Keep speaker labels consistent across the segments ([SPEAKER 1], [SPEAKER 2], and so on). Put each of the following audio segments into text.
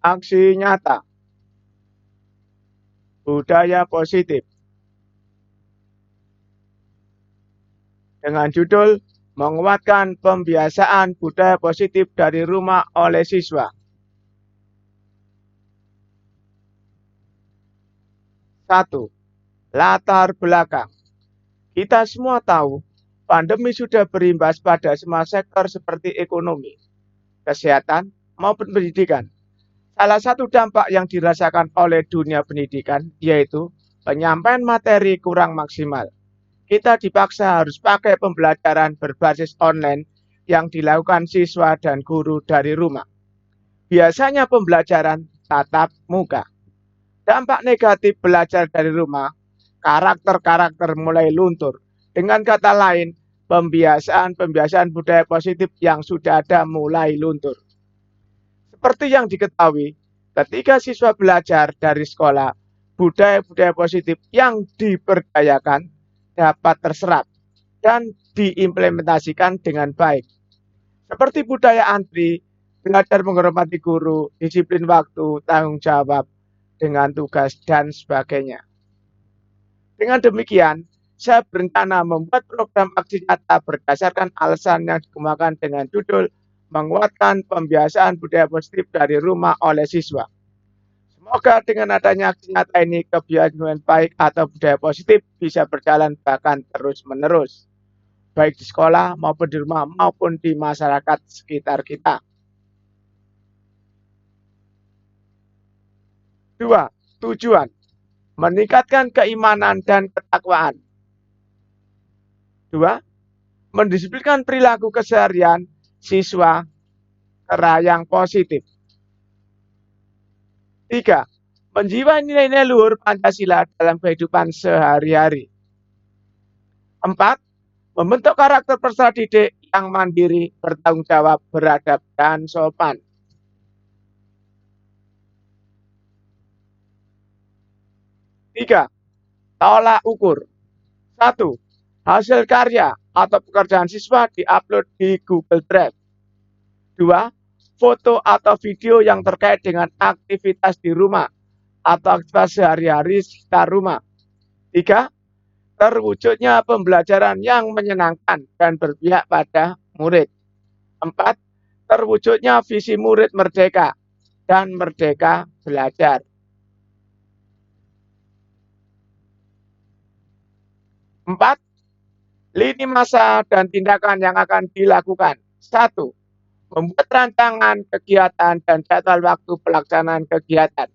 [SPEAKER 1] Aksi nyata, budaya positif, dengan judul menguatkan pembiasaan budaya positif dari rumah oleh siswa. 1. Latar belakang. Kita semua tahu, pandemi sudah berimbas pada semua sektor seperti ekonomi, kesehatan, maupun pendidikan. Salah satu dampak yang dirasakan oleh dunia pendidikan yaitu penyampaian materi kurang maksimal. Kita dipaksa harus pakai pembelajaran berbasis online yang dilakukan siswa dan guru dari rumah. Biasanya pembelajaran tatap muka. Dampak negatif belajar dari rumah, karakter-karakter mulai luntur. Dengan kata lain, pembiasaan budaya positif yang sudah ada mulai luntur. Seperti yang diketahui, ketika siswa belajar dari sekolah, budaya-budaya positif yang diberdayakan dapat terserap dan diimplementasikan dengan baik. Seperti budaya antri, belajar menghormati guru, disiplin waktu, tanggung jawab dengan tugas, dan sebagainya. Dengan demikian, saya berencana membuat program aksi nyata berdasarkan alasan yang dikemukakan dengan judul menguatkan pembiasaan budaya positif dari rumah oleh siswa. Semoga dengan adanya aksi nyata ini, kebiasaan baik atau budaya positif bisa berjalan bahkan terus-menerus, baik di sekolah maupun di rumah maupun di masyarakat sekitar kita. 2. Tujuan, meningkatkan keimanan dan ketakwaan. 2. Mendisiplinkan perilaku keseharian siswa ke arah yang positif. 3. Menjiwai nilai-nilai luhur Pancasila dalam kehidupan sehari-hari. 4. Membentuk karakter peserta didik yang mandiri, bertanggung jawab, beradab, dan sopan. 3. Tolak ukur. 1. Hasil karya atau pekerjaan siswa diupload di Google Drive. 2. Foto atau video yang terkait dengan aktivitas di rumah atau aktivitas sehari-hari sekitar rumah. 3. Terwujudnya pembelajaran yang menyenangkan dan berpihak pada murid. 4. Terwujudnya visi murid merdeka dan merdeka belajar. 4. Lini masa dan tindakan yang akan dilakukan. 1. Membuat rancangan kegiatan dan jadwal waktu pelaksanaan kegiatan.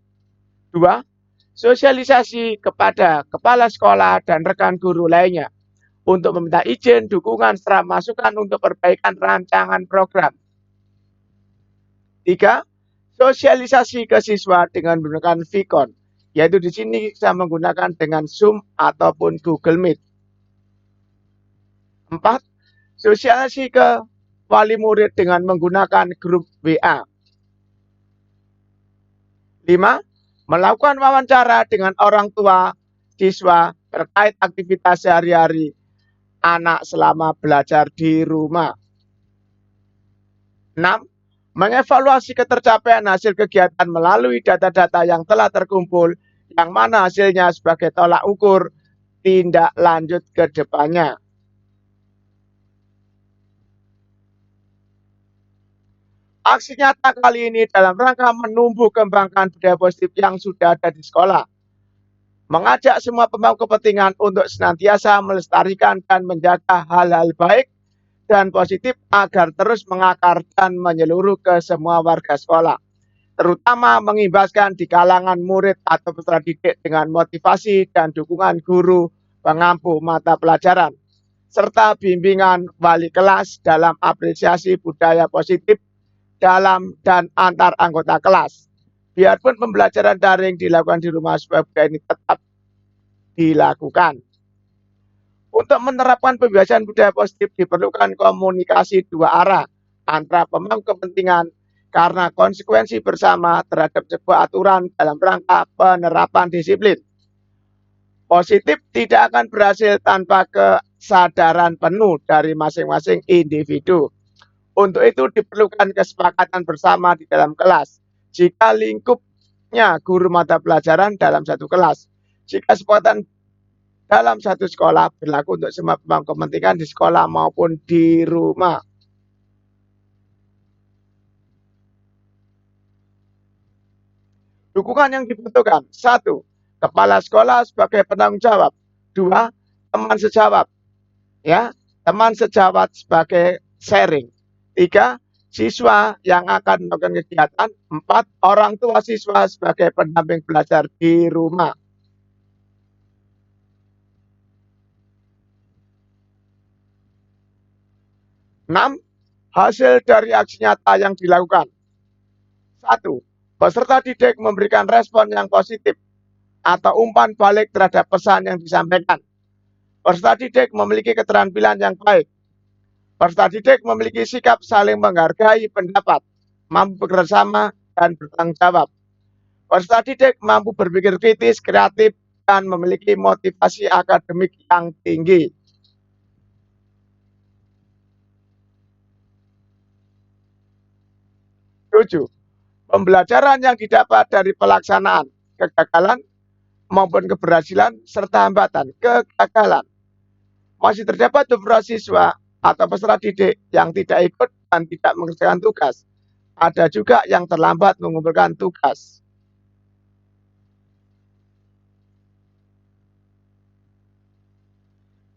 [SPEAKER 1] 2. Sosialisasi kepada kepala sekolah dan rekan guru lainnya untuk meminta izin, dukungan, serta masukan untuk perbaikan rancangan program. 3. Sosialisasi ke siswa dengan menggunakan Vicon, yaitu di sini bisa menggunakan dengan Zoom ataupun Google Meet. 4. Sosialisasi ke wali murid dengan menggunakan grup WA. 5. Melakukan wawancara dengan orang tua siswa terkait aktivitas sehari-hari anak selama belajar di rumah. 6. Mengevaluasi ketercapaian hasil kegiatan melalui data-data yang telah terkumpul, yang mana hasilnya sebagai tolak ukur tindak lanjut ke depannya. Aksi nyata kali ini dalam rangka menumbuh kembangkan budaya positif yang sudah ada di sekolah. Mengajak semua pemangku kepentingan untuk senantiasa melestarikan dan menjaga hal-hal baik dan positif agar terus mengakar dan menyeluruh ke semua warga sekolah, terutama mengimbaskan di kalangan murid atau peserta didik dengan motivasi dan dukungan guru pengampu mata pelajaran, serta bimbingan wali kelas dalam apresiasi budaya positif dalam dan antar anggota kelas. Biarpun pembelajaran daring dilakukan di rumah, supaya budaya ini tetap dilakukan. Untuk menerapkan pembiasaan budaya positif diperlukan komunikasi dua arah antara pemangku kepentingan karena konsekuensi bersama terhadap sebuah aturan dalam rangka penerapan disiplin. Positif tidak akan berhasil tanpa kesadaran penuh dari masing-masing individu. Untuk itu diperlukan kesepakatan bersama di dalam kelas. jika lingkupnya guru mata pelajaran dalam satu kelas. Jika kesepakatan dalam satu sekolah berlaku untuk semua pemangku kepentingan di sekolah maupun di rumah. Dukungan yang dibutuhkan. 1. Kepala sekolah sebagai penanggung jawab. 2. Teman sejawat. Ya, teman sejawat sebagai sharing. 3. Siswa yang akan melakukan kegiatan. 4. Orang tua siswa sebagai pendamping belajar di rumah. Enam, hasil dari aksi nyata yang dilakukan. 1. Peserta didik memberikan respon yang positif atau umpan balik terhadap pesan yang disampaikan. Peserta didik memiliki keterampilan yang baik. Peserta didik memiliki sikap saling menghargai pendapat, mampu bekerja sama, dan bertanggung jawab. Peserta didik mampu berpikir kritis, kreatif, dan memiliki motivasi akademik yang tinggi. 7. Pembelajaran yang didapat dari pelaksanaan, kegagalan, maupun keberhasilan, serta hambatan, kegagalan. Masih terdapat beberapa siswa atau peserta didik yang tidak ikut dan tidak mengerjakan tugas. Ada juga yang terlambat mengumpulkan tugas.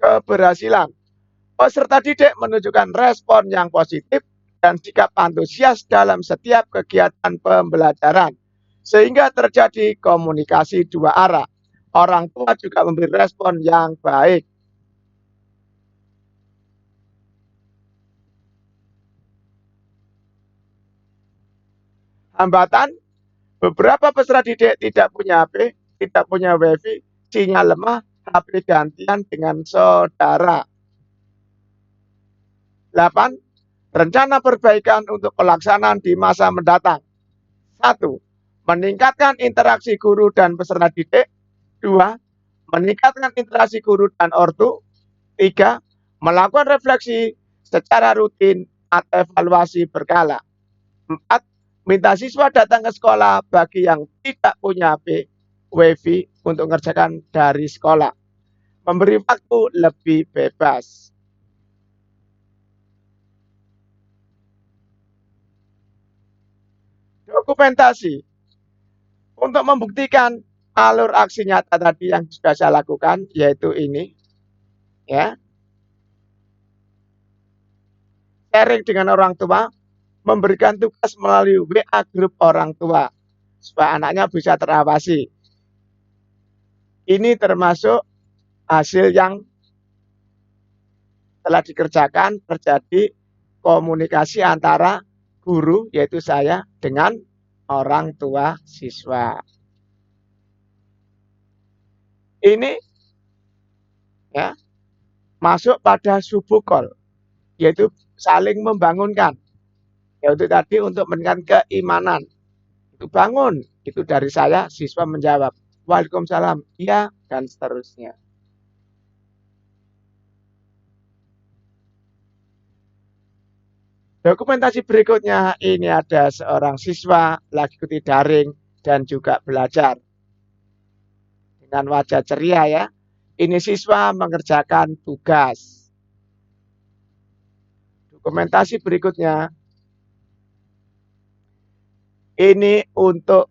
[SPEAKER 1] Keberhasilan. Peserta didik menunjukkan respon yang positif dan sikap antusias dalam setiap kegiatan pembelajaran, sehingga terjadi komunikasi dua arah. Orang tua juga memberi respon yang baik. Hambatan, beberapa peserta didik tidak punya HP, tidak punya WiFi, sinyal lemah, HP gantian dengan saudara. 8. Rencana perbaikan untuk pelaksanaan di masa mendatang. 1. Meningkatkan interaksi guru dan peserta didik. 2. Meningkatkan interaksi guru dan ortu. 3. Melakukan refleksi secara rutin atau evaluasi berkala. 4. Minta siswa datang ke sekolah bagi yang tidak punya HP, WiFi untuk mengerjakan dari sekolah. Memberi waktu lebih bebas. Dokumentasi. Untuk membuktikan alur aksi nyata tadi yang sudah saya lakukan, yaitu ini, ya, sharing dengan orang tua, memberikan tugas melalui WA grup orang tua, supaya anaknya bisa terawasi. Ini termasuk hasil yang telah dikerjakan, terjadi komunikasi antara guru, yaitu saya, dengan orang tua siswa. Ini ya masuk pada subukol, yaitu saling membangunkan, yaitu tadi untuk meningkatkan keimanan. Itu bangun, itu dari saya, siswa menjawab, Waalaikumsalam, iya, dan seterusnya. Dokumentasi berikutnya, ini ada seorang siswa lagi ikuti daring dan juga belajar. Dengan wajah ceria ya. Ini siswa mengerjakan tugas. Dokumentasi berikutnya, ini untuk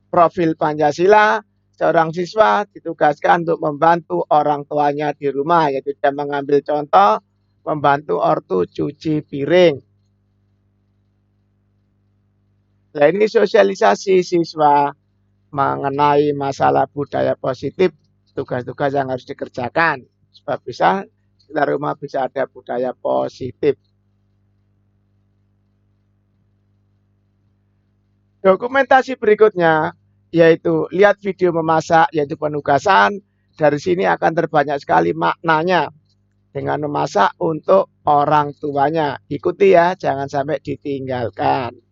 [SPEAKER 1] profil Pancasila. Seorang siswa ditugaskan untuk membantu orang tuanya di rumah, yaitu dia mengambil contoh, membantu ortu cuci piring. Nah, ini sosialisasi siswa mengenai masalah budaya positif, tugas-tugas yang harus dikerjakan, supaya bisa di rumah bisa ada budaya positif. Dokumentasi berikutnya, yaitu lihat video memasak, yaitu penugasan. Dari sini akan terbanyak sekali maknanya dengan memasak untuk orang tuanya. Ikuti ya, jangan sampai ditinggalkan.